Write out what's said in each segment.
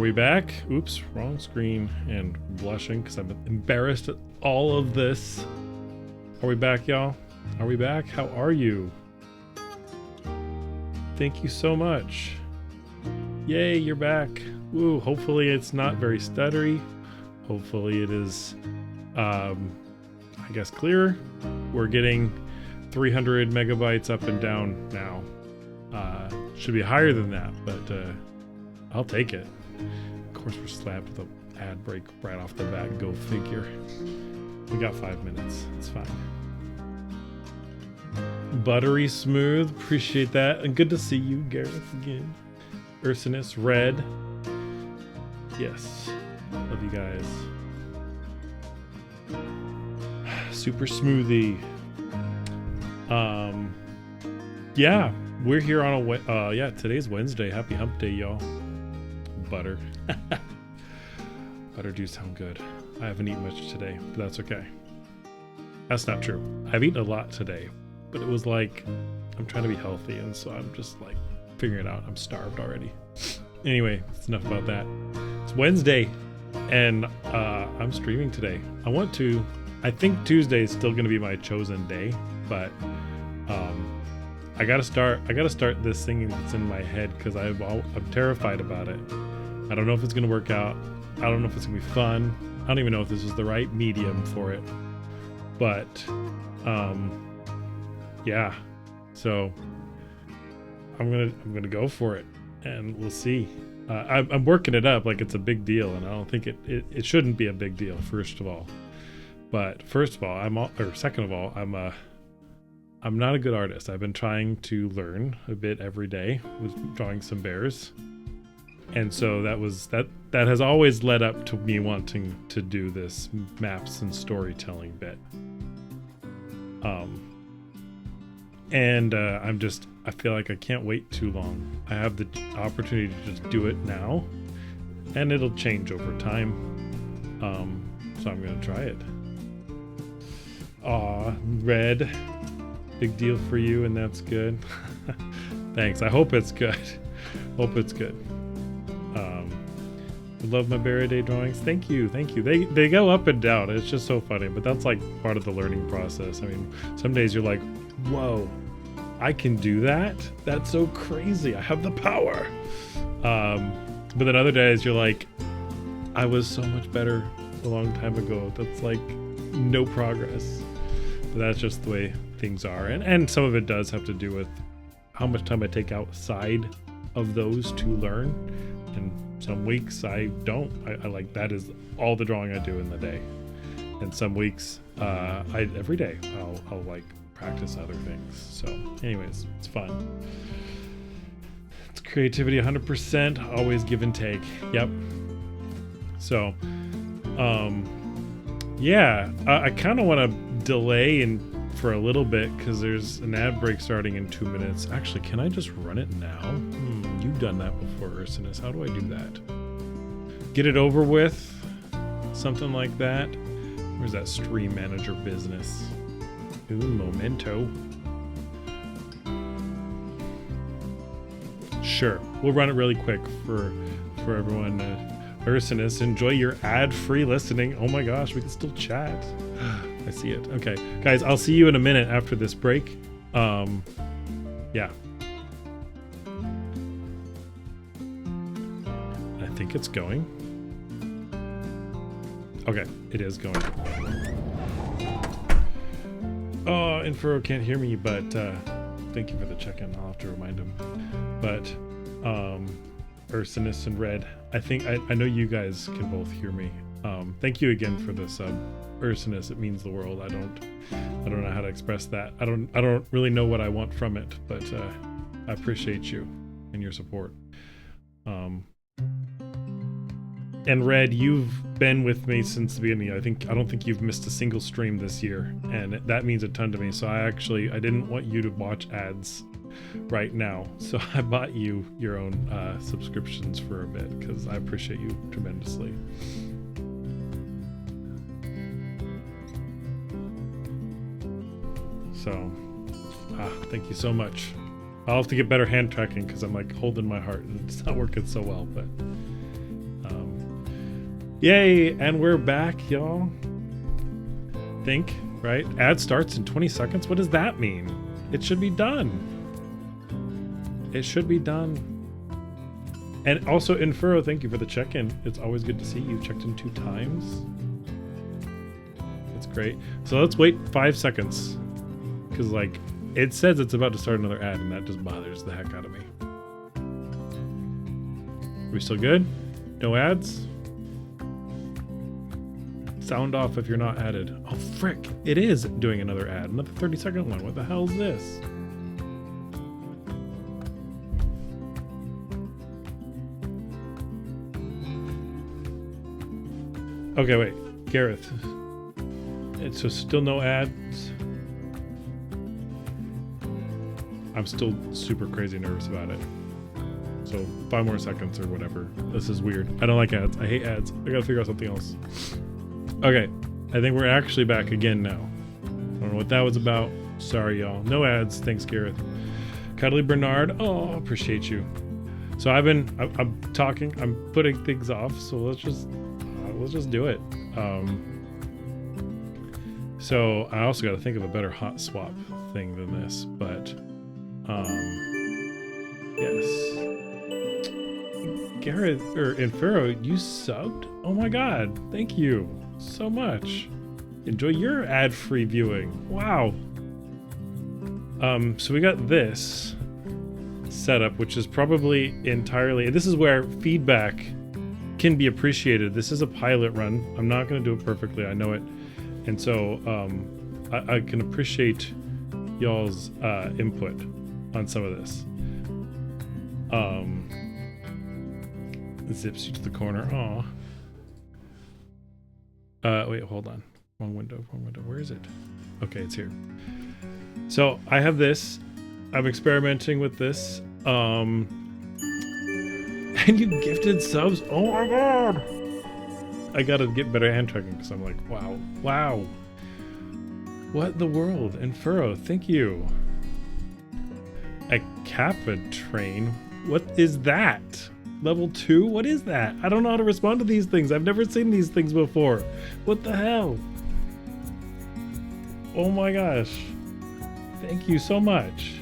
we back? Oops, wrong screen and blushing because I'm embarrassed at all of this. Are we back, y'all? Are we back? How are you? Thank you so much. Yay, you're back. Woo, hopefully it's not very stuttery. Hopefully it is, I guess, clear. We're getting 300 megabytes up and down now. Should be higher than that, but I'll take it. Of course, we're slapped with an ad break right off the bat. Go figure. We got 5 minutes. It's fine. Buttery smooth. Appreciate that. And good to see you, Gareth, again. Ursinus, Red. Yes. Love you guys. Super smoothie. Yeah. We're here on a today's Wednesday. Happy hump day, y'all. Butter. Butter do sound good. I haven't eaten much today, but that's okay. That's not true. I've eaten a lot today, but it was like I'm trying to be healthy, and so I'm just like figuring it out. I'm starved already. Anyway, it's enough about that. It's Wednesday, and I'm streaming today. I think Tuesday is still going to be my chosen day, but I gotta start this thing that's in my head because I'm terrified about it. I don't know if it's gonna work out. I don't know if it's gonna be fun. I don't even know if this is the right medium for it. But yeah. So I'm gonna go for it, and we'll see. I'm working it up like it's a big deal, and I don't think it shouldn't be a big deal. First of all, second of all, I'm not a good artist. I've been trying to learn a bit every day with drawing some bears. And so that has always led up to me wanting to do this maps and storytelling bit. I feel like I can't wait too long. I have the opportunity to just do it now, and it'll change over time. So I'm gonna try it. Aw, Red. Big deal for you, and that's good. Thanks. I hope it's good. Hope it's good. Love my Berry Day drawings. Thank you. They go up and down. It's just so funny, but that's like part of the learning process. I mean, some days you're like, whoa, I can do that? That's so crazy. I have the power. But then other days you're like, I was so much better a long time ago. That's like no progress. But that's just the way things are, and some of it does have to do with how much time I take outside of those to learn, and some weeks I don't. I like that is all the drawing I do in the day, and some weeks every day I'll like practice other things. So anyways, it's fun. It's creativity 100%, always give and take. Yep. So yeah, I kind of want to delay for a little bit because there's an ad break starting in 2 minutes. Actually, can I just run it now? You've done that before, Ursinus. How do I do that? Get it over with? Something like that? Where's that stream manager business? Un momento. Sure, we'll run it really quick for everyone. Ursinus, enjoy your ad-free listening. Oh my gosh, we can still chat. I see it. Okay, guys, I'll see you in a minute after this break. Yeah. I think it's going. Okay, it is going. Oh, Infro can't hear me, but thank you for the check-in. I'll have to remind him. But Ursinus and Red, I know you guys can both hear me. Thank you again for the sub. Ursinus, it means the world. I don't know how to express that. I don't really know what I want from it, but I appreciate you and your support. And Red, you've been with me since the beginning. I don't think you've missed a single stream this year, and that means a ton to me. So I didn't want you to watch ads right now, so I bought you your own subscriptions for a bit because I appreciate you tremendously. So thank you so much. I'll have to get better hand tracking because I'm like holding my heart and it's not working so well, but Yay, and we're back, y'all. Think, right? Ad starts in 20 seconds. What does that mean? It should be done. It should be done. And also, Infuro, thank you for the check-in. It's always good to see you. Checked in 2 times. That's great. So let's wait 5 seconds. Because, like, it says it's about to start another ad, and that just bothers the heck out of me. Are we still good? No ads? Sound off if you're not added. Oh, frick. It is doing another ad. Another 30-second one. What the hell is this? Okay, wait. Gareth. So still no ads? I'm still super crazy nervous about it. So 5 more seconds or whatever. This is weird. I don't like ads. I hate ads. I gotta figure out something else. Okay. I think we're actually back again now. I don't know what that was about. Sorry, y'all. No ads. Thanks, Gareth. Cuddly Bernard. Oh, appreciate you. So I'm talking. I'm putting things off. So let's just do it. So I also got to think of a better hot swap thing than this, but yes. Gareth or Infuro, you subbed? Oh my god, thank you so much. Enjoy your ad-free viewing. Wow. So we got this setup, which is probably entirely, this is where feedback can be appreciated. This is a pilot run. I'm not going to do it perfectly. I know it. And so I can appreciate y'all's input on some of this. Zips you to the corner. Aw. Wait, hold on. Wrong window. Where is it? Okay, it's here. So I have this. I'm experimenting with this. And you gifted subs? Oh my god! I gotta get better hand tracking because I'm like, wow. What the world? Infuro, thank you. A Kappa train? What is that? Level 2? What is that? I don't know how to respond to these things. I've never seen these things before. What the hell? Oh my gosh. Thank you so much.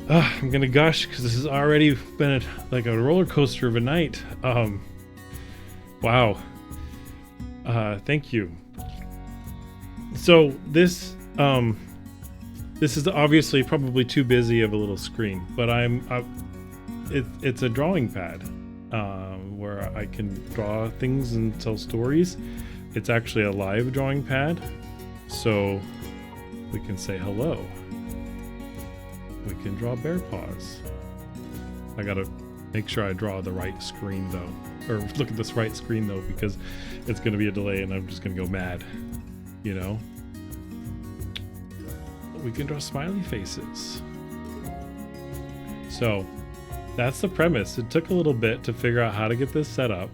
I'm gonna gush because this has already been like a roller coaster of a night. Wow. Thank you. So this is obviously probably too busy of a little screen, but it's a drawing pad where I can draw things and tell stories. It's actually a live drawing pad, so we can say hello. We can draw bear paws. I gotta make sure I draw the right screen though, or look at this right screen though, because it's gonna be a delay and I'm just gonna go mad, you know? We can draw smiley faces. So that's the premise. It took a little bit to figure out how to get this set up.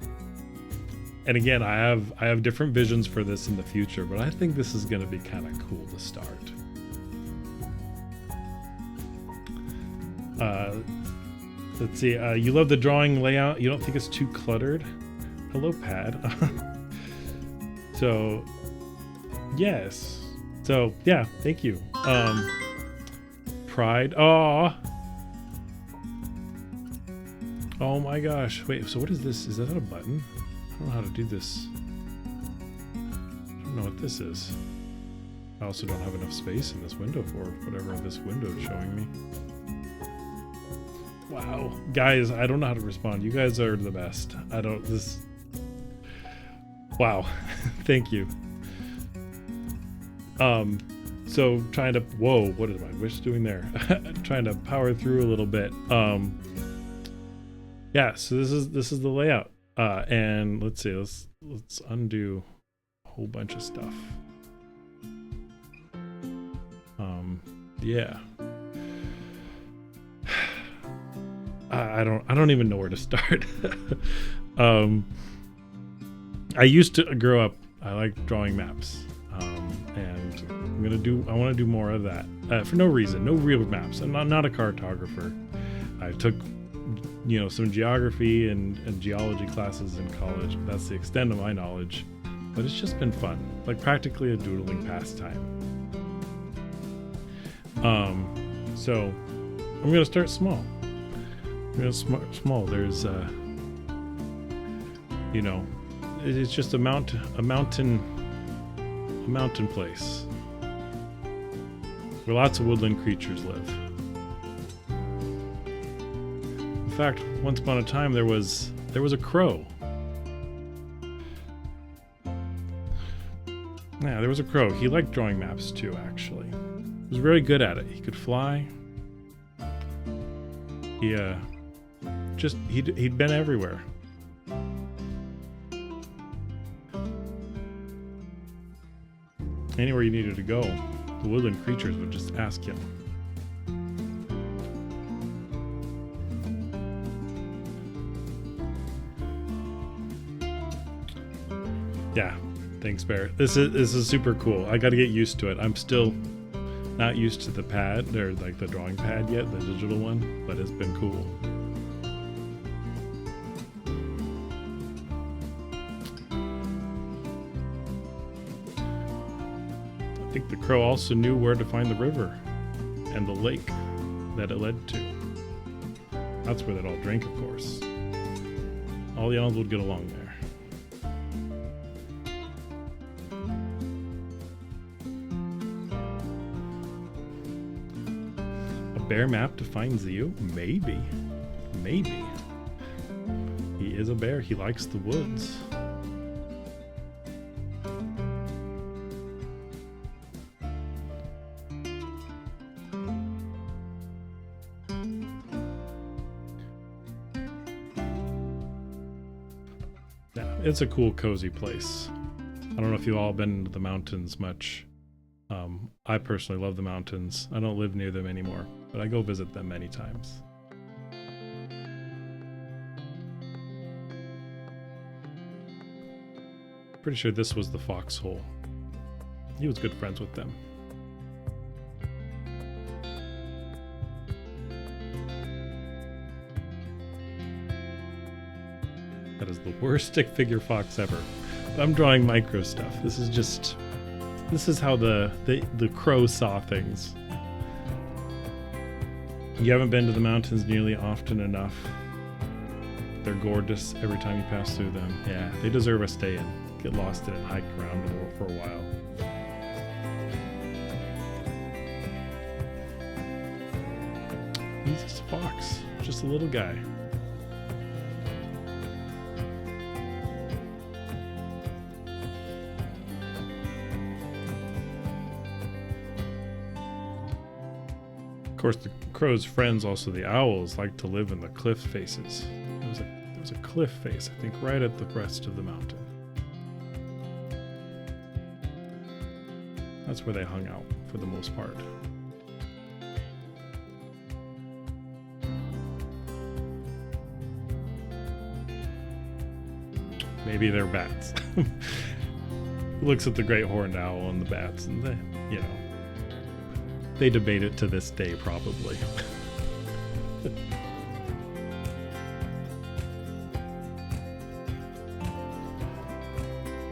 And again, I have different visions for this in the future, but I think this is gonna be kind of cool to start. Let's see. You love the drawing layout. You don't think it's too cluttered? Hello, pad. So, yes. So, yeah. Thank you. Pride. Oh. Oh my gosh. Wait. So what is this? Is that a button? I don't know how to do this. I don't know what this is. I also don't have enough space in this window for whatever this window is showing me. Wow. Guys, I don't know how to respond. You guys are the best. Wow. Thank you. So trying to, whoa, what is my wish doing there? Trying to power through a little bit. Yeah, so this is the layout. And let's see, let's undo a whole bunch of stuff. Yeah. I don't even know where to start. I used to grow up, I like drawing maps. And I want to do more of that. For no reason, no real maps. I'm not a cartographer. I took you know, some geography and geology classes in college. That's the extent of my knowledge. But it's just been fun, like practically a doodling pastime. So I'm gonna start small. I'm gonna start small. There's you know, it's just a mountain place where lots of woodland creatures live. In fact, once upon a time there was a crow. Yeah, there was a crow. He liked drawing maps too, actually. He was very good at it. He could fly. He'd been everywhere. Anywhere you needed to go, the woodland creatures would just ask him. Yeah, thanks, Bear. This is super cool. I got to get used to it. I'm still not used to the pad, or like the drawing pad yet, the digital one, but it's been cool. I think the crow also knew where to find the river and the lake that it led to. That's where they'd all drink, of course. All the animals would get along there. Bear map defines you? Maybe. Maybe. He is a bear. He likes the woods. Yeah, it's a cool, cozy place. I don't know if you've all been to the mountains much. I personally love the mountains. I don't live near them anymore, but I go visit them many times. Pretty sure this was the foxhole. He was good friends with them. That is the worst stick figure fox ever. But I'm drawing micro stuff. This is how the crow saw things. You haven't been to the mountains nearly often enough. They're gorgeous every time you pass through them. Yeah, they deserve a stay in. Get lost in it and hike around for a while. He's just a fox, just a little guy. Of course, the crow's friends, also the owls, like to live in the cliff faces. There was a cliff face, I think, right at the crest of the mountain. That's where they hung out for the most part. Maybe they're bats. Looks at the great horned owl and the bats, and they, you know, they debate it to this day, probably.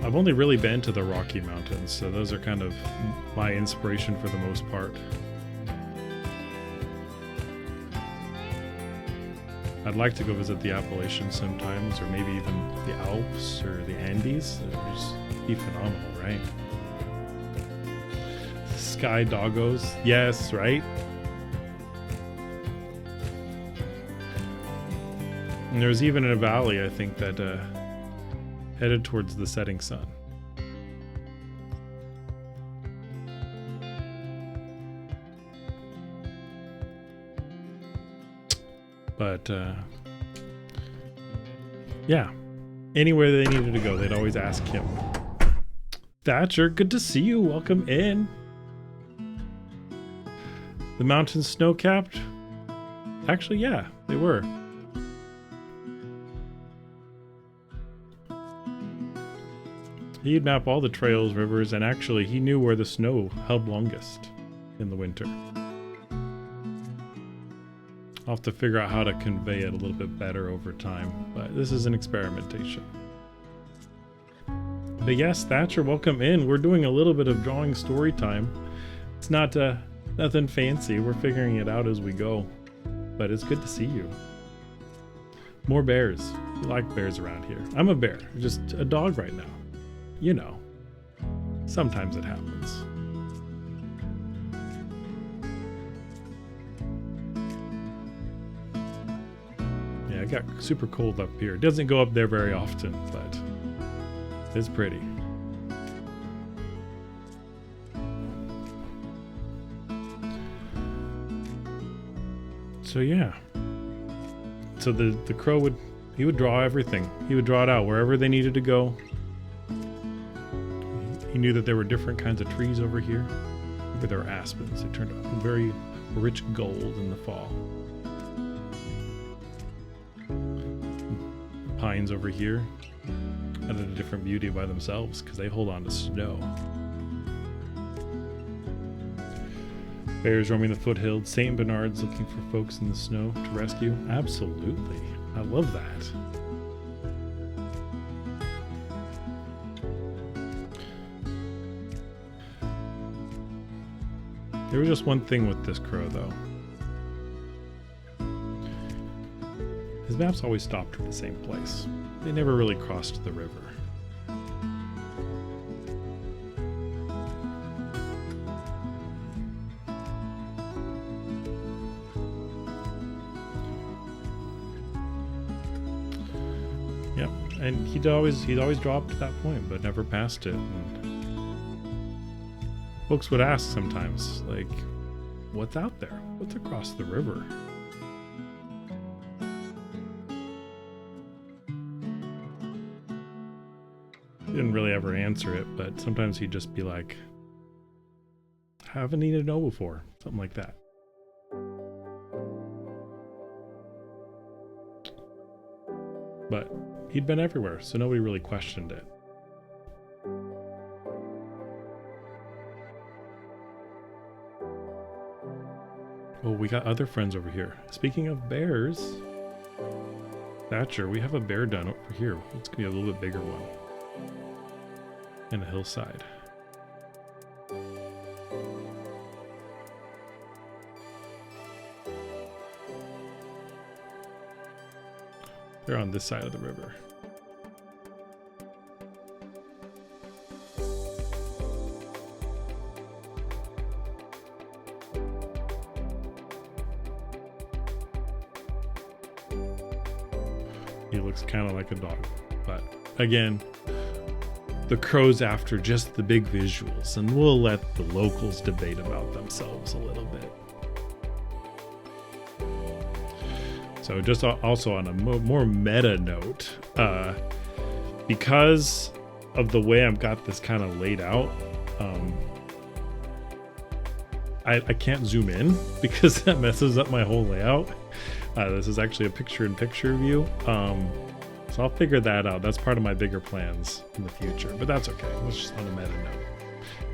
I've only really been to the Rocky Mountains, so those are kind of my inspiration for the most part. I'd like to go visit the Appalachians sometimes, or maybe even the Alps or the Andes. It would just be phenomenal, right? Sky doggos. Yes, right? And there's even a valley, I think, that headed towards the setting sun. But, yeah. Anywhere they needed to go, they'd always ask him. Thatcher, good to see you. Welcome in. The mountains snow-capped? Actually, yeah, they were. He'd map all the trails, rivers, and actually he knew where the snow held longest in the winter. I'll have to figure out how to convey it a little bit better over time, but this is an experimentation. But yes, Thatcher, welcome in. We're doing a little bit of drawing story time. It's not nothing fancy. We're figuring it out as we go, but it's good to see you. More bears. We like bears around here. I'm a bear, just a dog right now. You know, sometimes it happens. Yeah, it got super cold up here. It doesn't go up there very often, but it's pretty. So yeah. So the crow would draw everything. He would draw it out wherever they needed to go. He knew that there were different kinds of trees over here. Maybe there were aspens. It turned out very rich gold in the fall. Pines over here added a different beauty by themselves because they hold on to snow. Bears roaming the foothills, St. Bernards looking for folks in the snow to rescue. Absolutely. I love that. There was just one thing with this crow, though. His maps always stopped at the same place. They never really crossed the river. Yep, and he'd always draw up to that point, but never passed it. And folks would ask sometimes, like, what's out there? What's across the river? He didn't really ever answer it, but sometimes he'd just be like, haven't needed to know before. Something like that. But he'd been everywhere, so nobody really questioned it. Oh, we got other friends over here. Speaking of bears, Thatcher, we have a bear den over here. It's gonna be a little bit bigger one. And a hillside. They're on this side of the river. He looks kind of like a dog, but again, the crow's after just the big visuals, and we'll let the locals debate about themselves a little bit. So just also on a more meta note, because of the way I've got this kind of laid out, I can't zoom in because that messes up my whole layout. This is actually a picture-in-picture view. So I'll figure that out. That's part of my bigger plans in the future, but that's okay. Let's just on a meta note.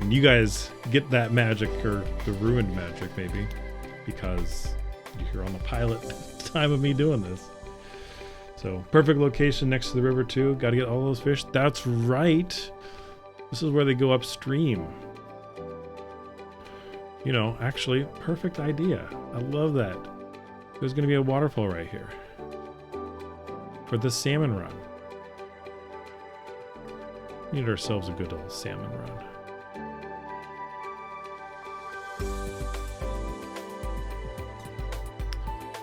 And you guys get that magic, or the ruined magic maybe, because you're on the pilot time of me doing this. So perfect location next to the river too. Got to get all those fish. That's right. This is where they go upstream. You know, actually, perfect idea. I love that. There's going to be a waterfall right here for the salmon run. We need ourselves a good old salmon run.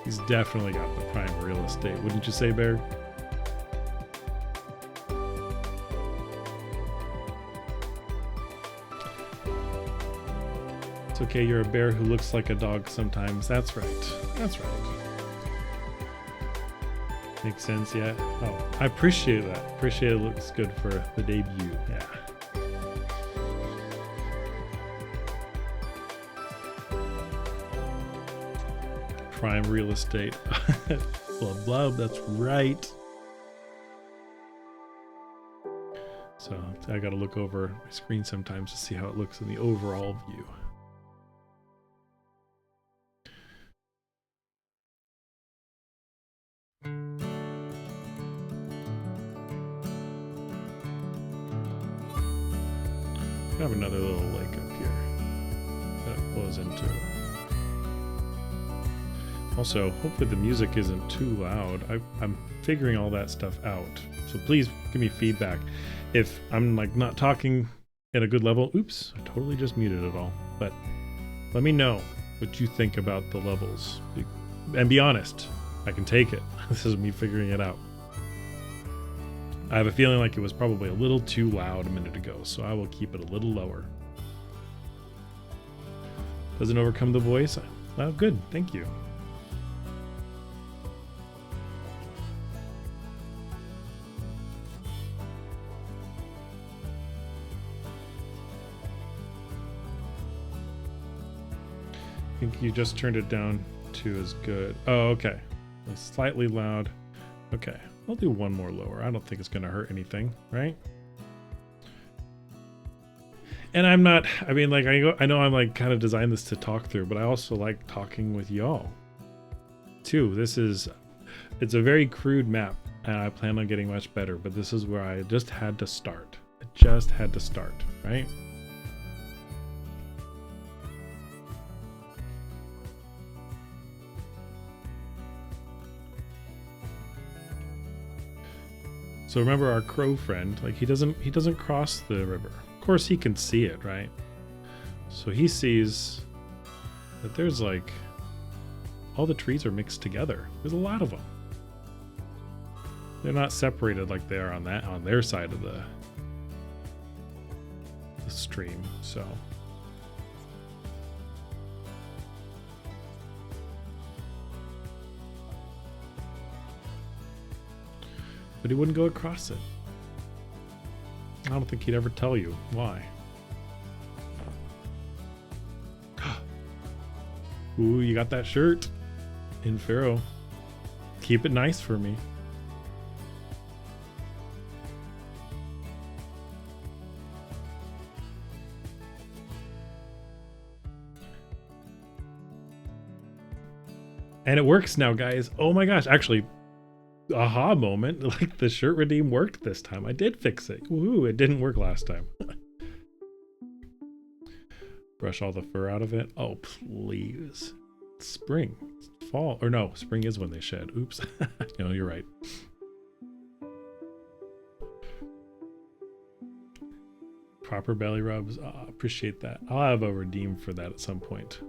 He's definitely got the prime real estate, wouldn't you say, Bear? It's okay, you're a bear who looks like a dog sometimes. That's right. That's right. Makes sense, yeah. Oh, I appreciate that. Appreciate it looks good for the debut. Yeah. Prime real estate. Blah, blah, that's right. So I gotta look over my screen sometimes to see how it looks in the overall view. have another little lake up here that it flows into. Also, hopefully the music isn't too loud. I'm figuring all that stuff out. So please give me feedback. If I'm like not talking at a good level, oops, I totally just muted it all. But let me know what you think about the levels. And be honest, I can take it. This is me figuring it out. I have a feeling like it was probably a little too loud a minute ago, so I will keep it a little lower. Doesn't overcome the voice? Well, good, thank you. I think you just turned it down to as good. Oh, okay. It's slightly loud. Okay, I'll do one more lower. I don't think it's gonna hurt anything, right? And I'm not, I mean, like, I know I'm like kind of designed this to talk through, but I also like talking with y'all too. It's a very crude map and I plan on getting much better, but this is where I just had to start. I just had to start, right? So remember our crow friend, like he doesn't cross the river. Of course he can see it, right? So he sees that there's like all the trees are mixed together. There's a lot of them. They're not separated like they are on their side of the stream. So but he wouldn't go across it. I don't think he'd ever tell you why. Ooh, you got that shirt in Pharaoh. Keep it nice for me. And it works now, guys. Oh my gosh, actually, aha moment, like the shirt redeem worked this time. I did fix it. Woohoo, it didn't work last time. Brush all the fur out of it. Oh, please. It's spring. It's fall. Or no, spring is when they shed. Oops. No, you're right. Proper belly rubs. Oh, appreciate that. I'll have a redeem for that at some point.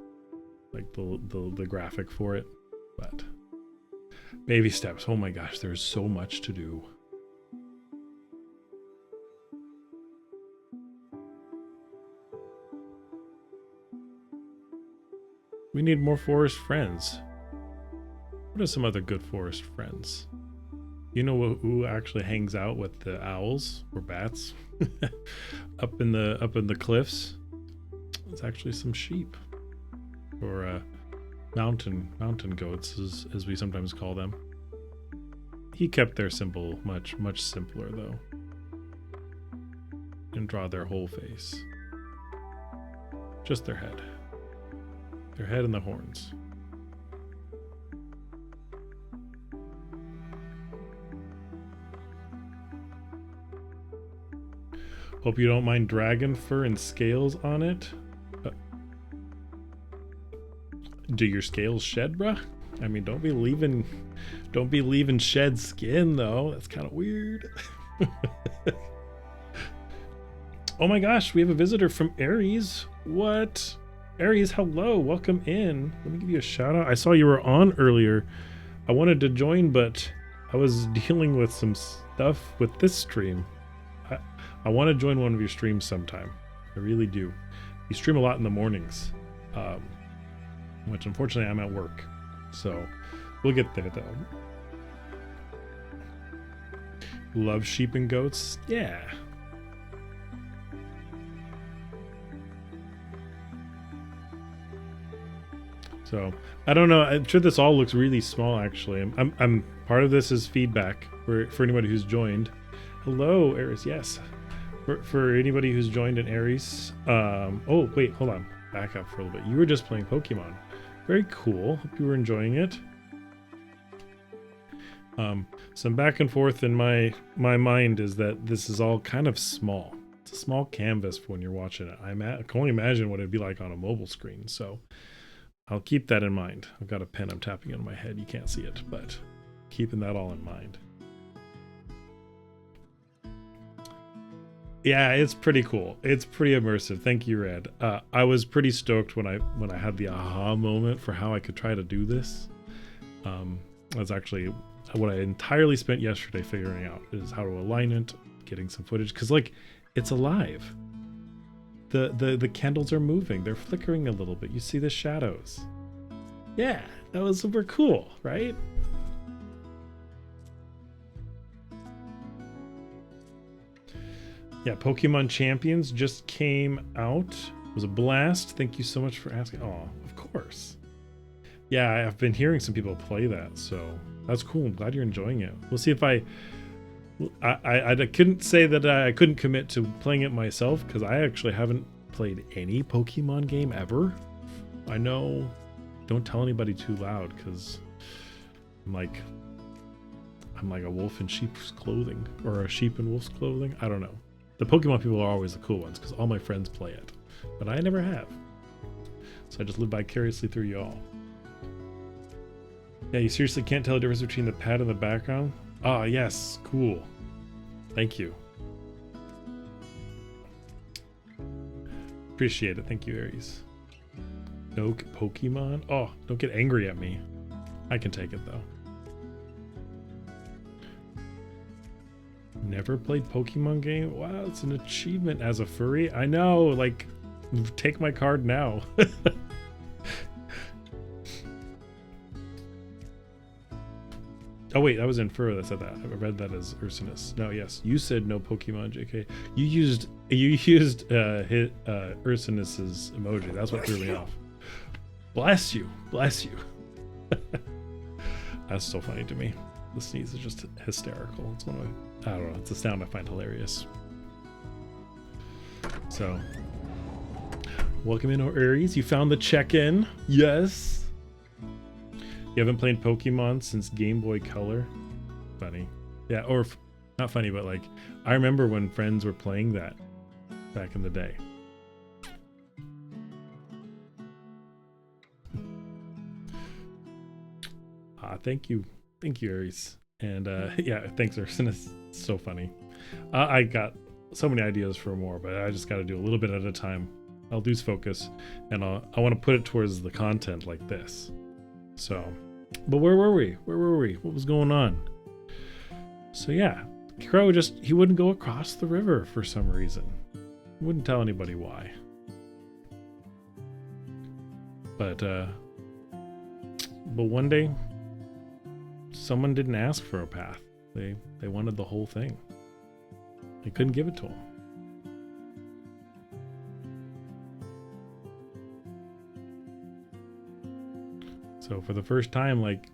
Like the graphic for it. But baby steps. Oh my gosh, there's so much to do. We need more forest friends. What are some other good forest friends? You know who actually hangs out with the owls or bats up in the cliffs? It's actually some sheep, or mountain goats, as we sometimes call them. He kept their symbol much simpler though, and draw their whole face, just their head and the horns. Hope you don't mind dragon fur and scales on it. Do your scales shed, bruh? I mean, don't be leaving shed skin though. That's kind of weird. Oh my gosh, we have a visitor from Aries. What? Aries, hello, welcome in. Let me give you a shout out. I saw you were on earlier. I wanted to join, but I was dealing with some stuff with this stream. I want to join one of your streams sometime. I really do. You stream a lot in the mornings, which unfortunately I'm at work. So we'll get there though. Love sheep and goats? Yeah. So I don't know. I'm sure this all looks really small actually. I'm part of this is feedback for anybody who's joined. Hello, Aries. Yes. For anybody who's joined in Aries. Oh wait, hold on. Back up for a little bit. You were just playing Pokemon. Very cool. Hope you were enjoying it. Some back and forth in my mind is that this is all kind of small. It's a small canvas for when you're watching it. I can only imagine what it'd be like on a mobile screen. So I'll keep that in mind. I've got a pen I'm tapping on my head. You can't see it, but keeping that all in mind. Yeah, it's pretty cool. It's pretty immersive. Thank you, Red. I was pretty stoked when I had the aha moment for how I could try to do this. That's actually what I entirely spent yesterday figuring out, is how to align it, getting some footage, because like it's alive. The candles are moving. They're flickering a little bit. You see the shadows. Yeah, that was super cool, right? Yeah, Pokemon Champions just came out. It was a blast. Thank you so much for asking. Oh, of course. Yeah, I've been hearing some people play that, so that's cool. I'm glad you're enjoying it. We'll see if I couldn't say that I couldn't commit to playing it myself, because I actually haven't played any Pokemon game ever. I know, don't tell anybody too loud, because I'm like a wolf in sheep's clothing, or a sheep in wolf's clothing. I don't know. The Pokemon people are always the cool ones, because all my friends play it, but I never have. So I just live vicariously through y'all. Yeah, you seriously can't tell the difference between the pad and the background? Ah, yes, cool. Thank you. Appreciate it. Thank you, Aries. No Pokemon? Oh, don't get angry at me. I can take it, though. Never played Pokemon game? Wow, it's an achievement as a furry. I know, like, take my card now. Oh wait, that was Inferno that said that. I read that as Ursinus. No, yes, you said no Pokemon, JK. You used Ursinus's emoji. That's what threw me off. Bless you, bless you. That's so funny to me. The sneeze is just hysterical. It's one of my, I don't know, it's a sound I find hilarious. So, welcome in, Aries. You found the check-in. Yes. You haven't played Pokemon since Game Boy Color? Funny. Yeah, or not funny, but like, I remember when friends were playing that back in the day. Thank you. Thank you, Aries. And yeah, thanks, Urson. It's so funny. I got so many ideas for more, but I just got to do a little bit at a time. I'll lose focus, and I want to put it towards the content like this. So, but where were we? Where were we? What was going on? So yeah, Crow he wouldn't go across the river for some reason. Wouldn't tell anybody why. But one day, someone didn't ask for a path. They wanted the whole thing. They couldn't give it to him. So for the first time, like,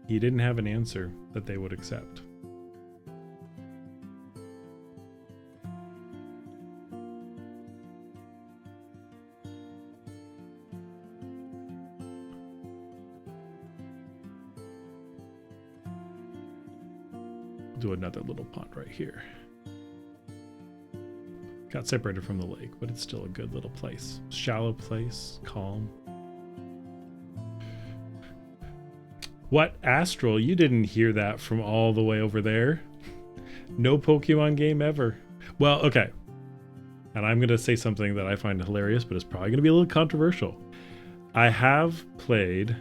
he didn't have an answer that they would accept. Do another little pond right here. Got separated from the lake, but it's still a good little place. Shallow place, calm. What, Astral? You didn't hear that from all the way over there? No Pokemon game ever. Well, okay. And I'm going to say something that I find hilarious, but it's probably going to be a little controversial. I have played,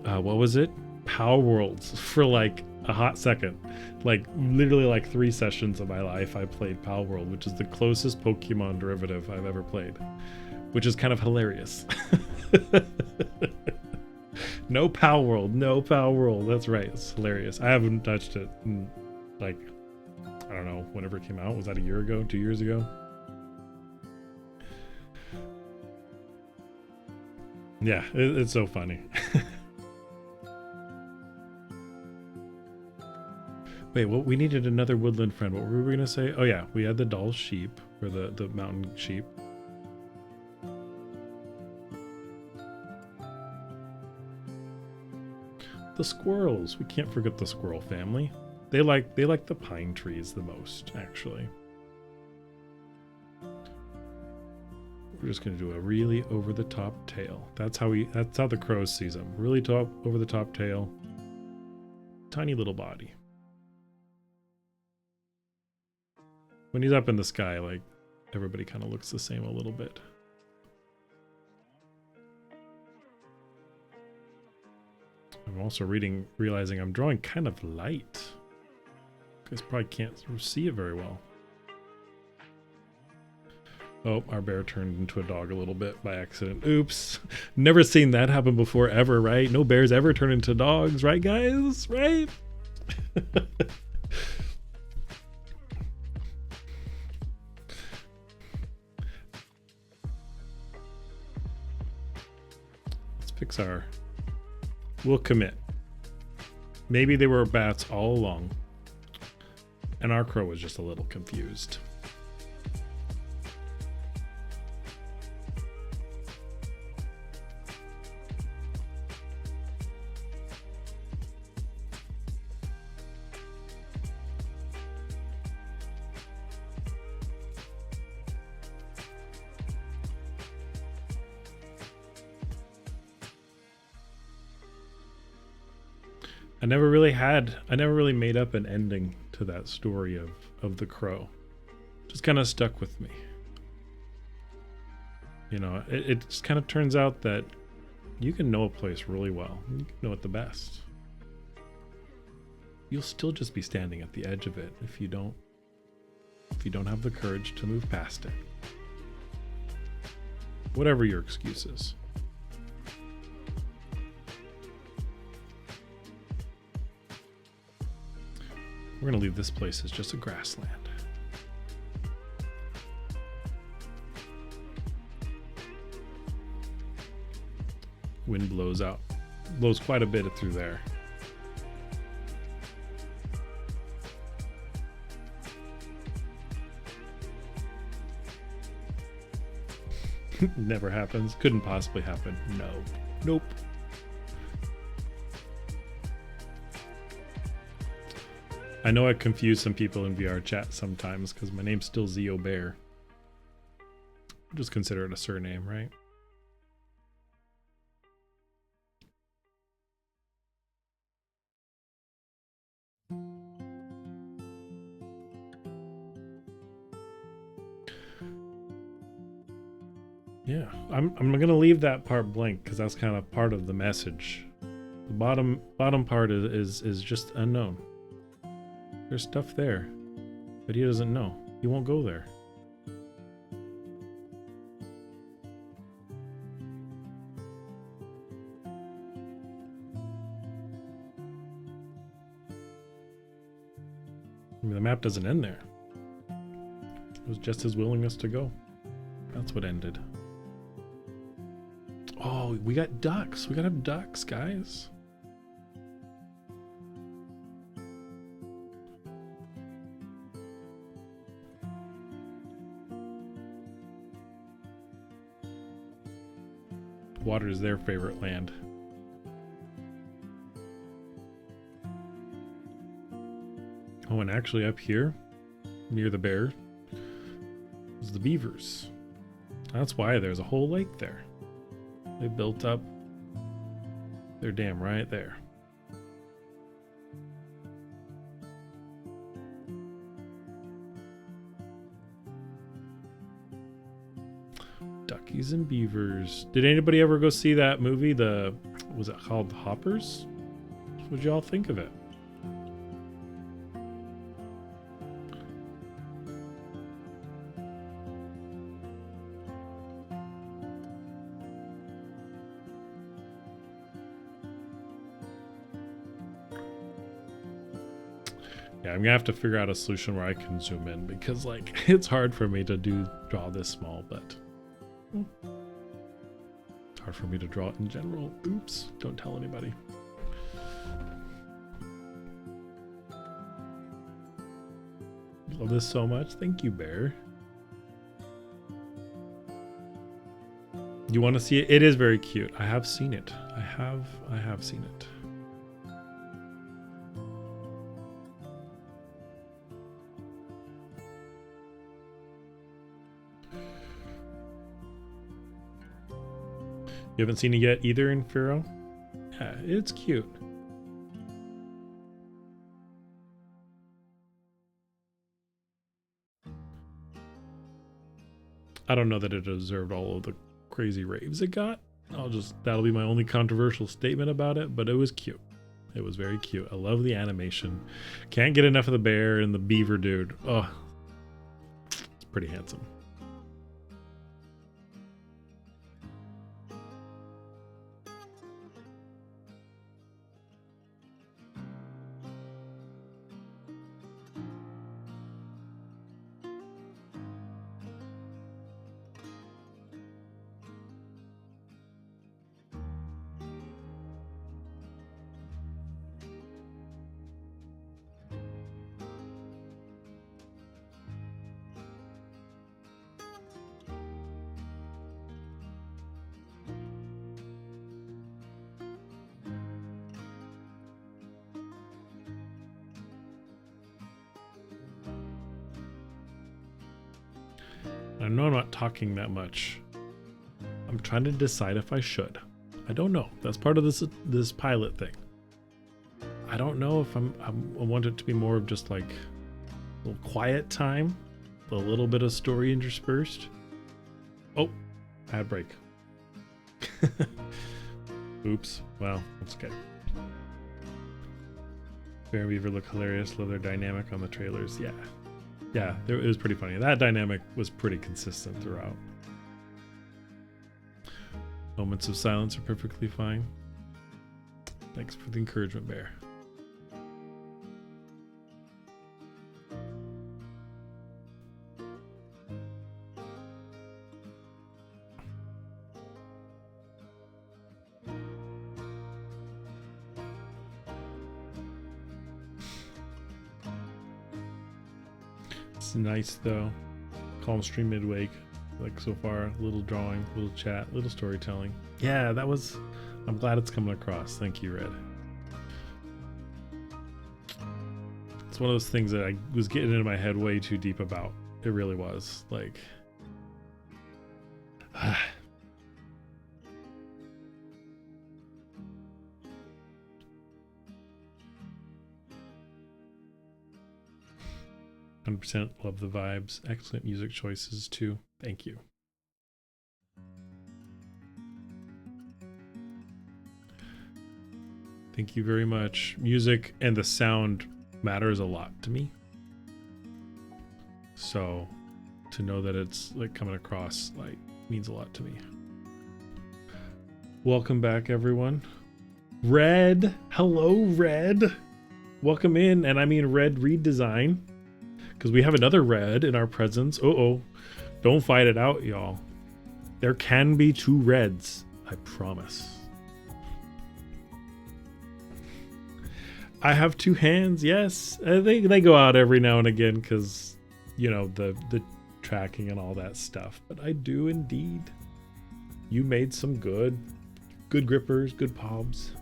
what was it? Power Worlds for like a hot second. Like literally like 3 sessions of my life I played Power World, which is the closest Pokemon derivative I've ever played. Which is kind of hilarious. No Power World, no Power World. That's right, it's hilarious. I haven't touched it in, like, I don't know, whenever it came out. Was that a year ago, 2 years ago? Yeah, it's so funny. Wait, well, we needed another woodland friend. What were we gonna say? Oh yeah, we had the doll sheep, or the mountain sheep. The squirrels. We can't forget the squirrel family. They like the pine trees the most, actually. We're just gonna do a really over-the-top tail. That's how the crow sees him. Really over-the-top tail. Tiny little body. When he's up in the sky, like, everybody kind of looks the same a little bit. I'm also realizing I'm drawing kind of light. You guys probably can't see it very well. Oh, our bear turned into a dog a little bit by accident. Oops. Never seen that happen before ever, right? No bears ever turn into dogs, right guys? Right? Let's fix our... We'll commit. Maybe they were bats all along. And our crow was just a little confused. I never really made up an ending to that story of the crow. Just kind of stuck with me. You know, it just kind of turns out that you can know a place really well. You can know it the best. You'll still just be standing at the edge of it if you don't have the courage to move past it. Whatever your excuse is. We're gonna leave this place as just a grassland. Wind blows quite a bit through there. Never happens. Couldn't possibly happen. No. Nope. I know I confuse some people in VR chat sometimes because my name's still Zeo Bear. Just consider it a surname, right? Yeah, I'm gonna leave that part blank because that's kind of part of the message. The bottom part is just unknown. There's stuff there, but he doesn't know. He won't go there. I mean, the map doesn't end there. It was just his willingness to go. That's what ended. Oh, we got ducks. We gotta have ducks, guys. Water is their favorite land. Oh, and actually up here, near the bear, is the beavers. That's why there's a whole lake there. They built up their dam right there. Duckies and beavers. Did anybody ever go see that movie? Was it called Hoppers? What would y'all think of it? Yeah, I'm gonna have to figure out a solution where I can zoom in because, like, it's hard for me to draw this small, but it's hard for me to draw it in general. Oops, don't tell anybody. Love this so much. Thank you, Bear. You want to see it? It is very cute. I have seen it. I have seen it. You haven't seen it yet either in Faro? Yeah, it's cute. I don't know that it deserved all of the crazy raves it got. That'll be my only controversial statement about it, but it was cute. It was very cute. I love the animation. Can't get enough of the bear and the beaver dude. Oh, it's pretty handsome. I know I'm not talking that much. I'm trying to decide if I should. I don't know. That's part of this pilot thing. I don't know if I want it to be more of just like a little quiet time, a little bit of story interspersed. Oh, ad break. Oops. Well, that's okay. Bear and Beaver look hilarious. Love their dynamic on the trailers. Yeah. Yeah, it was pretty funny. That dynamic was pretty consistent throughout. Moments of silence are perfectly fine. Thanks for the encouragement, Bear. It's nice though. Calm stream midwake. Like so far, a little drawing, little chat, little storytelling. Yeah, I'm glad it's coming across. Thank you, Red. It's one of those things that I was getting into my head way too deep about. It really was. Like, 100% love the vibes. Excellent music choices too. Thank you. Thank you very much. Music and the sound matters a lot to me. So to know that it's like coming across like means a lot to me. Welcome back, everyone. Red. Hello, Red. Welcome in. And I mean Red redesign. Because we have another Red in our presence. Uh-oh. Don't fight it out, y'all. There can be two Reds. I promise. I have two hands, yes. They go out every now and again because, you know, the tracking and all that stuff. But I do indeed. You made some good grippers, good palms.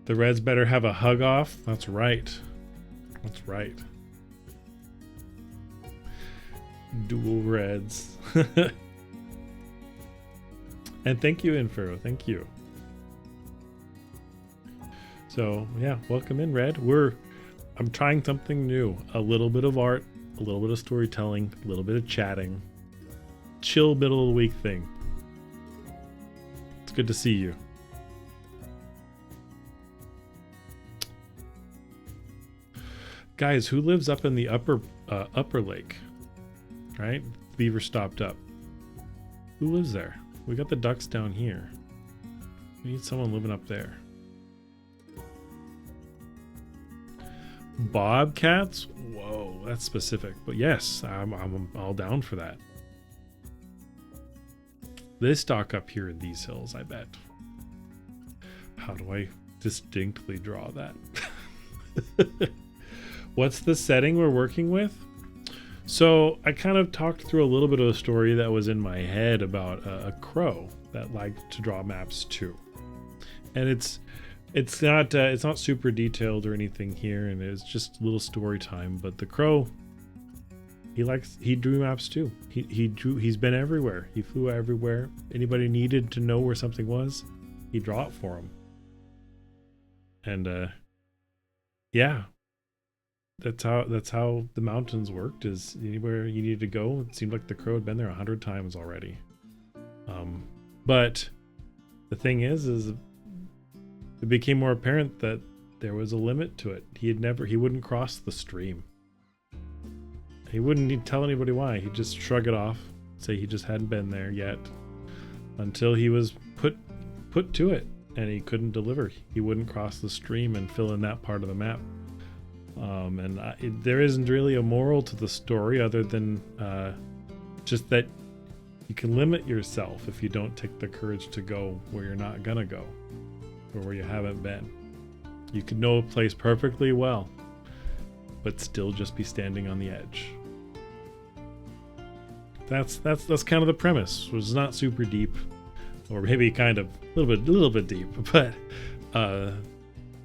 The Reds better have a hug off. That's right. That's right. Dual Reds. And thank you, Infero. Thank you. So yeah, welcome in, Red. I'm trying something new. A little bit of art, a little bit of storytelling, a little bit of chatting. Chill middle of the week thing. It's good to see you. Guys, who lives up in the upper lake? Right? Beaver stopped up. Who lives there? We got the ducks down here. We need someone living up there. Bobcats? Whoa, that's specific. But yes, I'm all down for that. They stock up here in these hills, I bet. How do I distinctly draw that? What's the setting we're working with? So I kind of talked through a little bit of a story that was in my head about a crow that liked to draw maps too. And it's not super detailed or anything here, and it's just a little story time. But the crow he drew maps too. He's been everywhere. He flew everywhere. Anybody needed to know where something was, he'd draw it for them. And yeah, that's how the mountains worked. Is anywhere you needed to go, it seemed like the Crow had been there 100 times already. But the thing is it became more apparent that there was a limit to it. He wouldn't cross the stream. He wouldn't tell anybody why. He'd just shrug it off, say he just hadn't been there yet, until he was put to it, and he couldn't deliver. He wouldn't cross the stream and fill in that part of the map. There isn't really a moral to the story other than just that you can limit yourself if you don't take the courage to go where you're not gonna go, or where you haven't been. You could know a place perfectly well, but still just be standing on the edge. That's kind of the premise. It was not super deep, or maybe kind of a little bit deep, but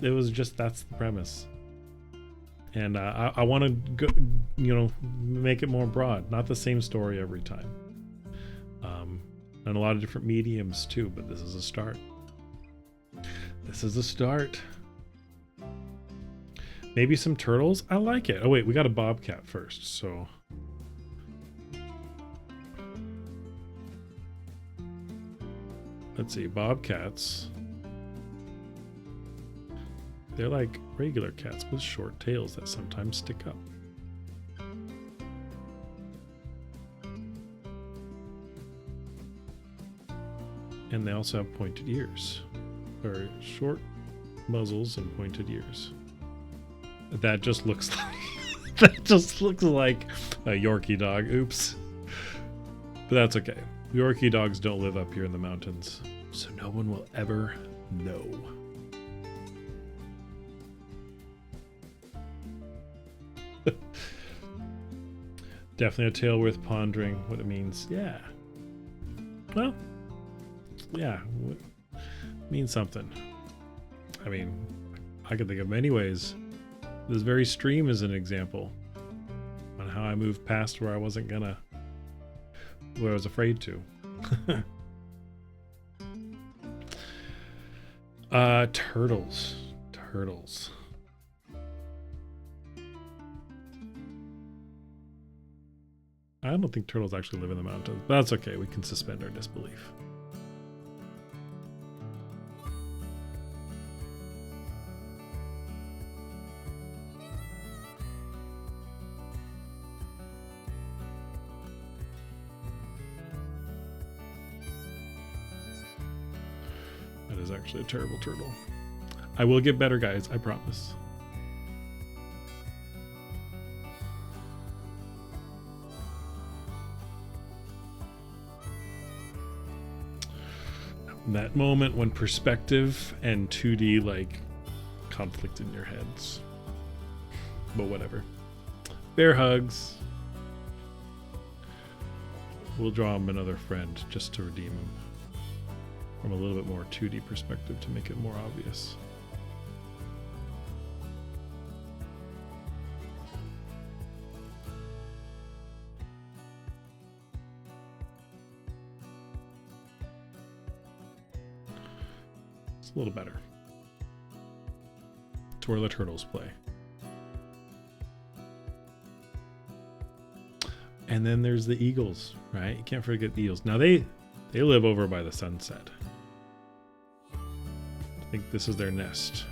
it was just, that's the premise. And I want to go, make it more broad, not the same story every time. And a lot of different mediums too, but this is a start. This is a start. Maybe some turtles. I like it. Oh wait, we got a bobcat first, so let's see. Bobcats, they're like regular cats with short tails that sometimes stick up. And they also have pointed ears, or short muzzles and pointed ears. That just looks like a Yorkie dog. Oops. But that's okay. Yorkie dogs don't live up here in the mountains, so no one will ever know. Definitely a tale worth pondering what it means. Yeah. Well, yeah. It means something. I mean, I can think of many ways. This very stream is an example on how I moved past where I wasn't gonna, where I was afraid to. Turtles. I don't think turtles actually live in the mountains, but that's okay. We can suspend our disbelief. That is actually a terrible turtle. I will get better, guys. I promise. That moment when perspective and 2D like conflict in your heads. But whatever. Bear hugs. We'll draw him another friend just to redeem him from a little bit more 2D perspective to make it more obvious. It's a little better. It's where the turtles play. And then there's the eagles, right? You can't forget the eagles. Now they live over by the sunset. I think this is their nest.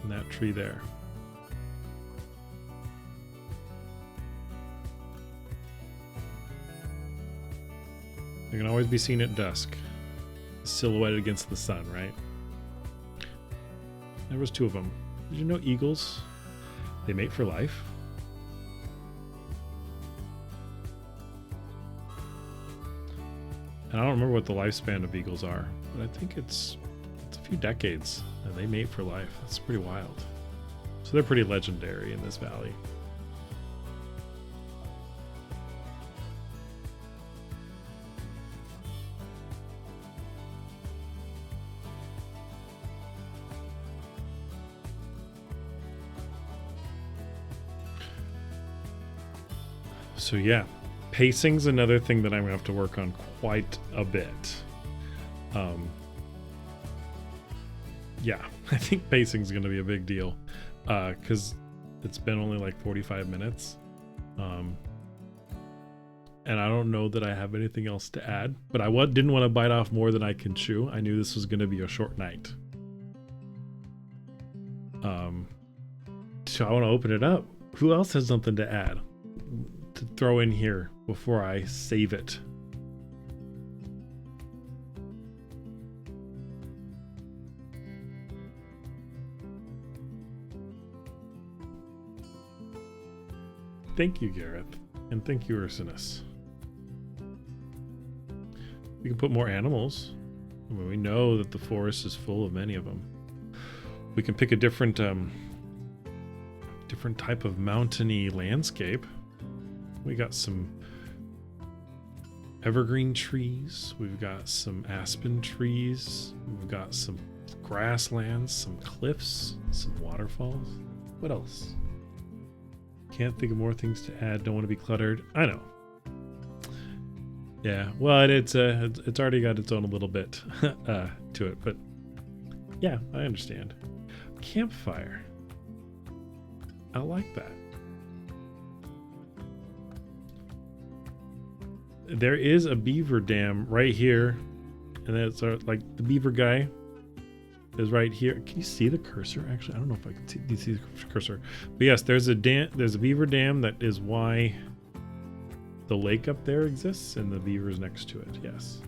In that tree there. They can always be seen at dusk. Silhouetted against the sun, right? There was 2 of them. Did you know eagles, they mate for life? And I don't remember what the lifespan of eagles are, but I think it's a few decades, and they mate for life. That's pretty wild. So they're pretty legendary in this valley. So yeah, pacing's another thing that I'm gonna have to work on quite a bit. Yeah, I think pacing's gonna be a big deal, because it's been only like 45 minutes. And I don't know that I have anything else to add, but I didn't want to bite off more than I can chew. I knew this was going to be a short night. So I want to open it up. Who else has something to add, to throw in here before I save it? Thank you, Gareth. And thank you, Ursinus. We can put more animals. I mean, we know that the forest is full of many of them. We can pick a different type of mountainy landscape. We got some evergreen trees. We've got some aspen trees. We've got some grasslands, some cliffs, some waterfalls. What else? Can't think of more things to add. Don't want to be cluttered. I know. Yeah, well, it's already got its own little bit to it, but yeah, I understand. Campfire. I like that. There is a beaver dam right here, and that's like the beaver guy is right here. Can you see the cursor? Actually, I don't know if I can see. Do you see the cursor? But yes, there's a beaver dam. That is why the lake up there exists, and the beavers next to it. Yes.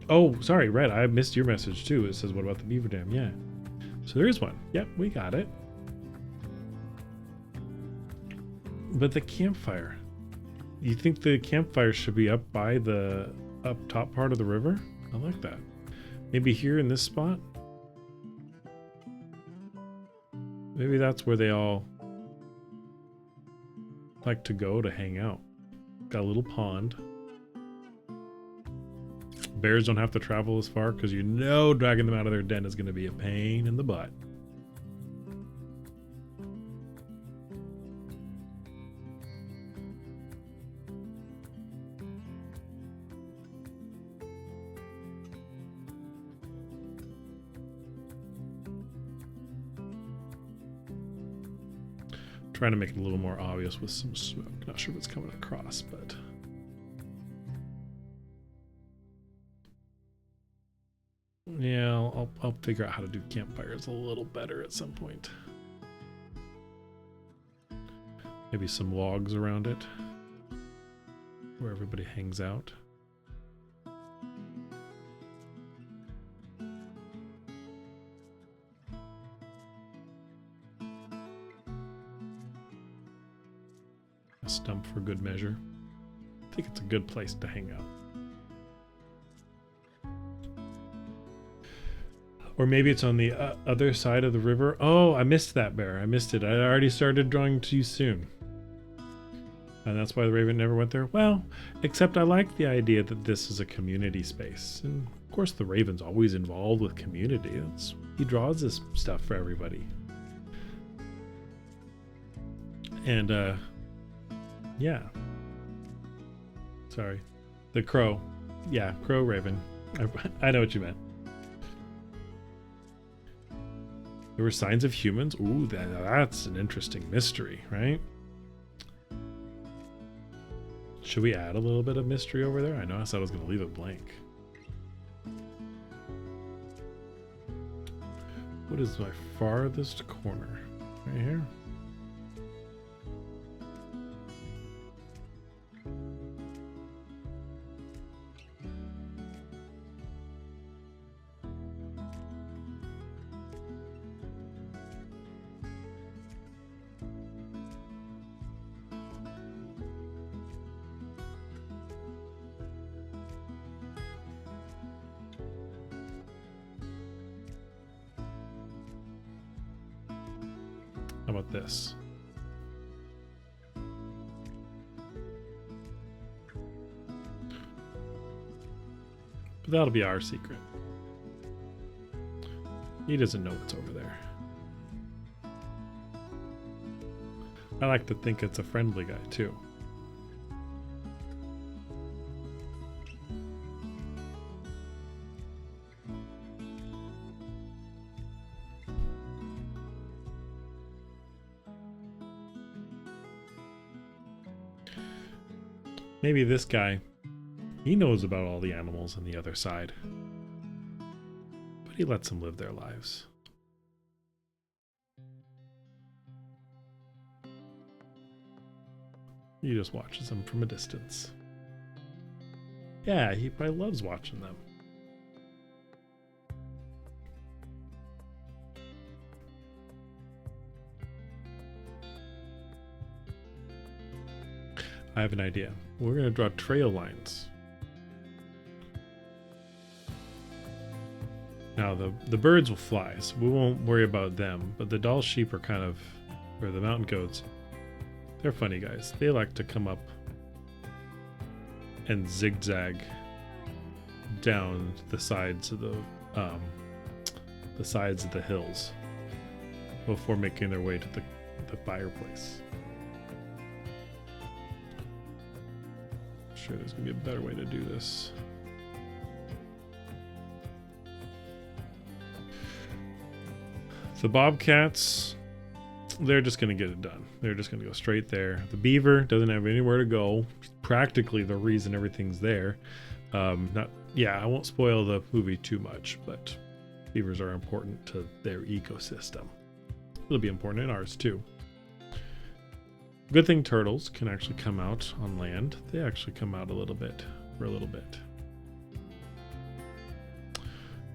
Oh, sorry, Red. I missed your message too. It says, "What about the beaver dam?" Yeah. So there is one. Yep, we got it. But the campfire. You think the campfire should be up by the up top part of the river? I like that. Maybe here in this spot. Maybe that's where they all like to go to hang out. Got a little pond. Bears don't have to travel as far because you know dragging them out of their den is going to be a pain in the butt. Trying to make it a little more obvious with some smoke. Not sure what's coming across, but yeah, I'll figure out how to do campfires a little better at some point. Maybe some logs around it where everybody hangs out. A stump for good measure. I think it's a good place to hang out. Or maybe it's on the other side of the river. Oh, I missed that, bear. I missed it. I already started drawing too soon. And that's why the raven never went there. Well, except I like the idea that this is a community space. And of course the raven's always involved with community. He draws this stuff for everybody. And yeah. Sorry. The crow. Yeah, crow raven. I know what you meant. There were signs of humans. Ooh, that's an interesting mystery, right? Should we add a little bit of mystery over there? I know I said I was going to leave it blank. What is my farthest corner? Right here? How about this? But that'll be our secret. He doesn't know what's over there. I like to think it's a friendly guy too. Maybe this guy, he knows about all the animals on the other side, but he lets them live their lives. He just watches them from a distance. Yeah, he probably loves watching them. I have an idea. We're going to draw trail lines. Now the birds will fly, so we won't worry about them, but the doll sheep are kind of, or the mountain goats, they're funny guys. They like to come up and zigzag down the sides of the hills before making their way to the fireplace. I'm sure there's gonna be a better way to do this. The bobcats, they're just going to get it done. They're just going to go straight there. The beaver doesn't have anywhere to go. It's practically the reason everything's there. I won't spoil the movie too much, but beavers are important to their ecosystem. It'll be important in ours too. Good thing turtles can actually come out on land. They actually come out for a little bit.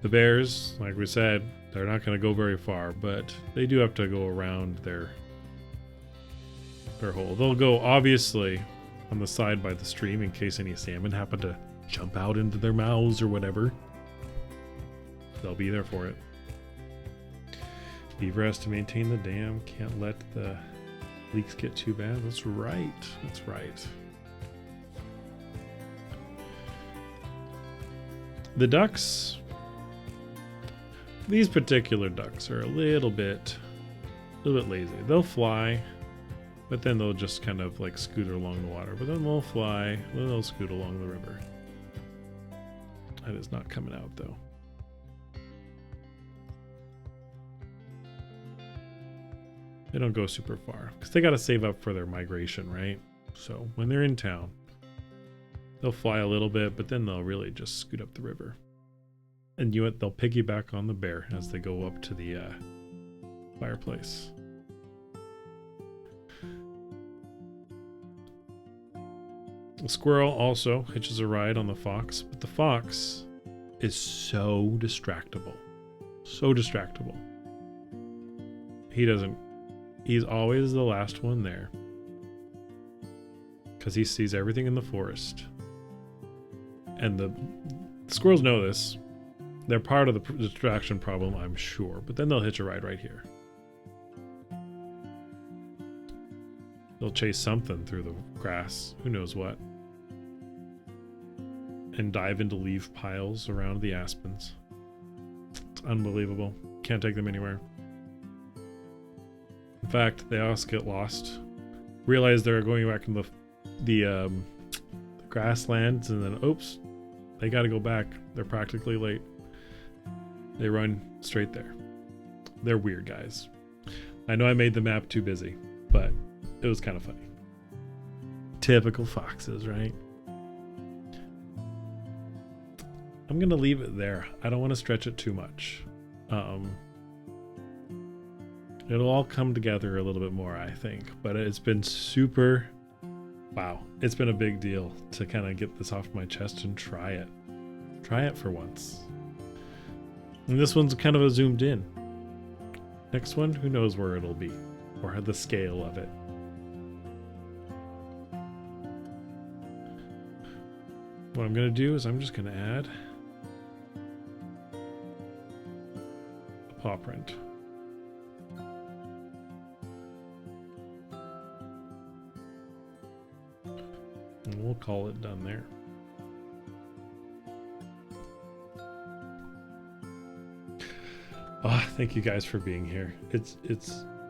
The bears, like we said, they're not going to go very far, but they do have to go around their hole. They'll go obviously on the side by the stream in case any salmon happen to jump out into their mouths or whatever. They'll be there for it. Beaver has to maintain the dam. Can't let the leaks get too bad. That's right. That's right. The ducks. These particular ducks are a little bit lazy. They'll fly, but then they'll just kind of like scoot along the water. But then they'll fly, then they'll scoot along the river. That is not coming out though. They don't go super far because they got to save up for their migration, right? So when they're in town, they'll fly a little bit, but then they'll really just scoot up the river. And you know what? They'll piggyback on the bear as they go up to the fireplace. The squirrel also hitches a ride on the fox, but the fox is so distractible. So distractible. He's always the last one there. Because he sees everything in the forest. And the squirrels know this. They're part of the distraction problem, I'm sure. But then they'll hitch a ride right here. They'll chase something through the grass. Who knows what. And dive into leaf piles around the aspens. It's unbelievable. Can't take them anywhere. In fact, they also get lost. Realize they're going back in the grasslands, and then oops, they got to go back. They're practically late. They run straight there. They're weird guys. I know I made the map too busy, but it was kind of funny. Typical foxes, right? I'm gonna leave it there. I don't want to stretch it too much. It'll all come together a little bit more, I think. But it's been super... Wow. It's been a big deal to kind of get this off my chest and try it. Try it for once. And this one's kind of a zoomed in. Next one, who knows where it'll be. Or the scale of it. What I'm going to do is I'm just going to add a paw print. And we'll call it done there. Oh, thank you guys for being here. It's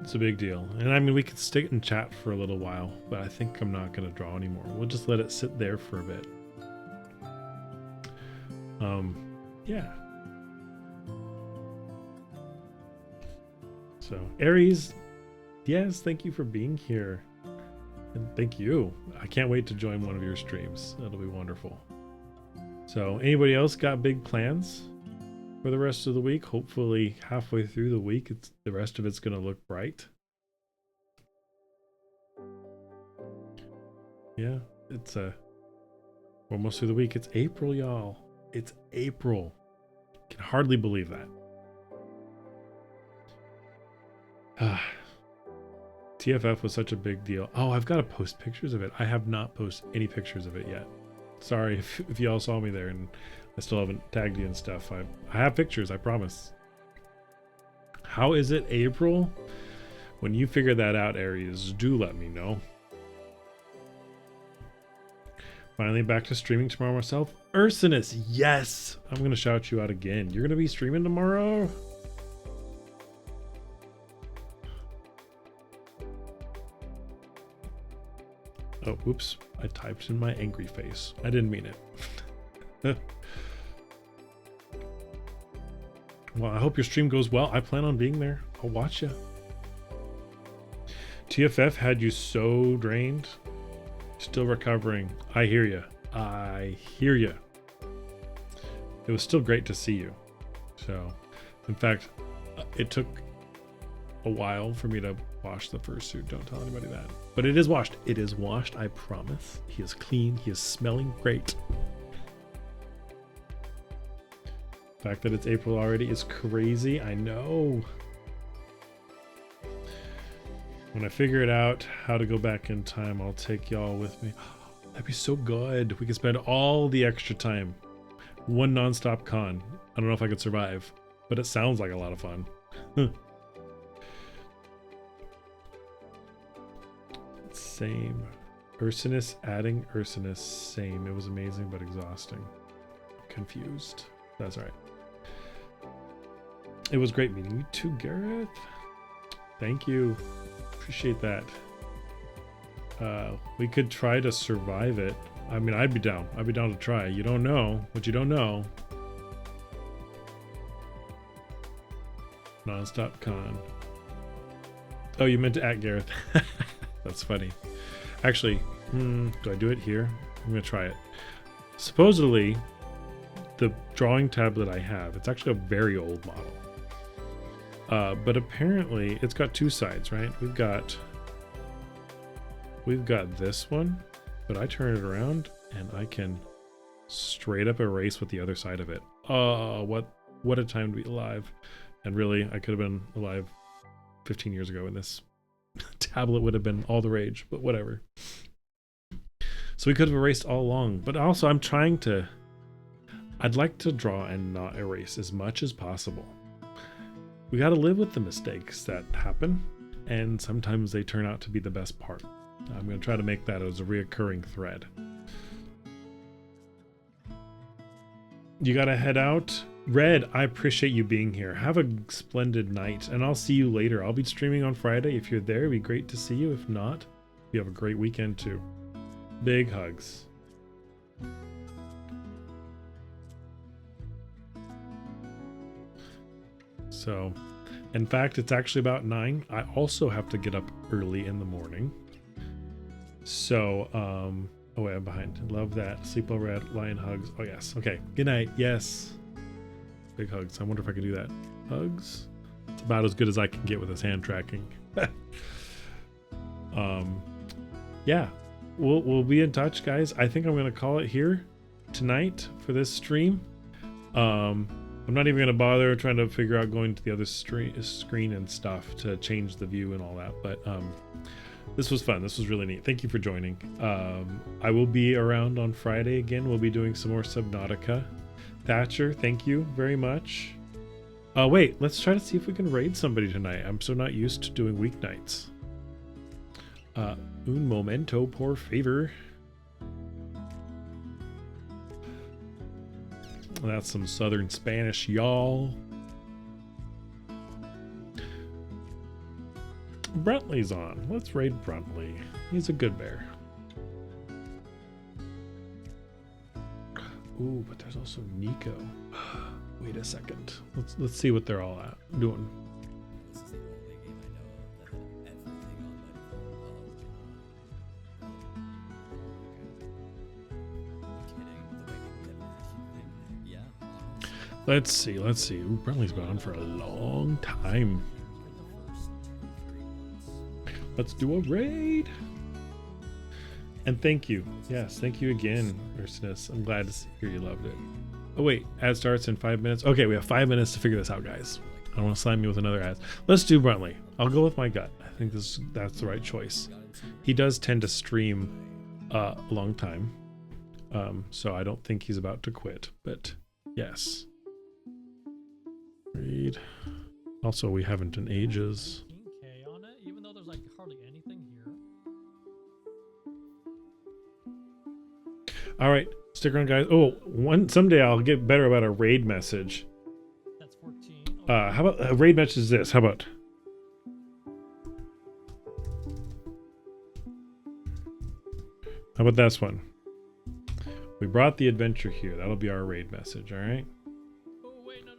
It's a big deal. And I mean, we could stick and chat for a little while, but I think I'm not going to draw anymore. We'll just let it sit there for a bit. Yeah. So, Aries, yes, thank you for being here. And thank you. I can't wait to join one of your streams. That'll be wonderful. So, anybody else got big plans for the rest of the week? Hopefully, halfway through the week, the rest of it's going to look bright. Yeah, it's almost through the week. It's April, y'all. It's April. Can hardly believe that. TFF was such a big deal. Oh, I've got to post pictures of it. I have not posted any pictures of it yet. Sorry if y'all saw me there and I still haven't tagged you and stuff. I have pictures, I promise. How is it April? When you figure that out, Aries, do let me know. Finally back to streaming tomorrow myself. Ursinus, yes! I'm going to shout you out again. You're going to be streaming tomorrow? Oh, whoops. I typed in my angry face. I didn't mean it. Well, I hope your stream goes well. I plan on being there. I'll watch you. TFF had you so drained. Still recovering. I hear you. I hear you. It was still great to see you. So, in fact, it took a while for me to wash the fursuit. Don't tell anybody that. But it is washed. It is washed, I promise. He is clean. He is smelling great. The fact that it's April already is crazy. I know. When I figure it out how to go back in time, I'll take y'all with me. That'd be so good. We could spend all the extra time. One nonstop con. I don't know if I could survive, but it sounds like a lot of fun. Same. Ursinus adding Ursinus. Same. It was amazing but exhausting. Confused. That's right. It was great meeting you too, Gareth. Thank you. Appreciate that. We could try to survive it. I mean, I'd be down. I'd be down to try. You don't know what you don't know. Nonstop con. Oh, you meant to at Gareth. That's funny. Actually, do I do it here? I'm gonna try it. Supposedly, the drawing tablet I have, it's actually a very old model. But apparently it's got two sides, right? We've got this one, but I turn it around and I can straight up erase with the other side of it. Oh, what a time to be alive. And really, I could have been alive 15 years ago and this tablet would have been all the rage, but whatever. So we could have erased all along, but also I'd like to draw and not erase as much as possible. We got to live with the mistakes that happen, and sometimes they turn out to be the best part. I'm going to try to make that as a reoccurring thread. You got to head out. Red, I appreciate you being here. Have a splendid night, and I'll see you later. I'll be streaming on Friday. If you're there, it'd be great to see you. If not, you have a great weekend too. Big hugs. So, in fact, it's actually about 9. I also have to get up early in the morning. So, oh wait, I'm behind. Love that. Sleep well, Red. Lion hugs. Oh yes. Okay. Good night. Yes. Big hugs. I wonder if I can do that. Hugs. It's about as good as I can get with this hand tracking. Yeah. We'll be in touch, guys. I think I'm gonna call it here tonight for this stream. I'm not even going to bother trying to figure out going to the other screen and stuff to change the view and all that. But this was fun. This was really neat. Thank you for joining. I will be around on Friday again. We'll be doing some more Subnautica. Thatcher, thank you very much. Wait, let's try to see if we can raid somebody tonight. I'm so not used to doing weeknights. Un momento, por favor. That's some Southern Spanish, y'all. Bruntley's on. Let's raid Bruntley. He's a good bear. Ooh, but there's also Nico. Wait a second. Let's see what they're all doing. Let's see. Ooh, Bruntley's been on for a long time. Let's do a raid. And thank you. Yes, thank you again, Ursinus. I'm glad to hear you loved it. Oh wait, ad starts in 5 minutes. Okay, we have 5 minutes to figure this out, guys. I don't want to slam you with another ad. Let's do Bruntley. I'll go with my gut. I think that's the right choice. He does tend to stream a long time. So I don't think he's about to quit, but yes. Read. Also, we haven't in ages. On it, even though there's like hardly anything here. All right, stick around, guys. Oh, someday I'll get better about a raid message. That's 14. How about a raid message? Is this? How about? How about this one? We brought the adventure here. That'll be our raid message. All right. Oh wait, no.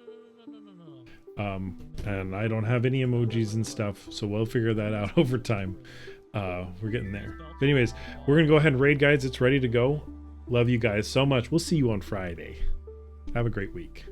And I don't have any emojis and stuff, so we'll figure that out over time. We're getting there. But anyways, we're gonna go ahead and raid, guys. It's ready to go. Love you guys so much. We'll see you on Friday. Have a great week.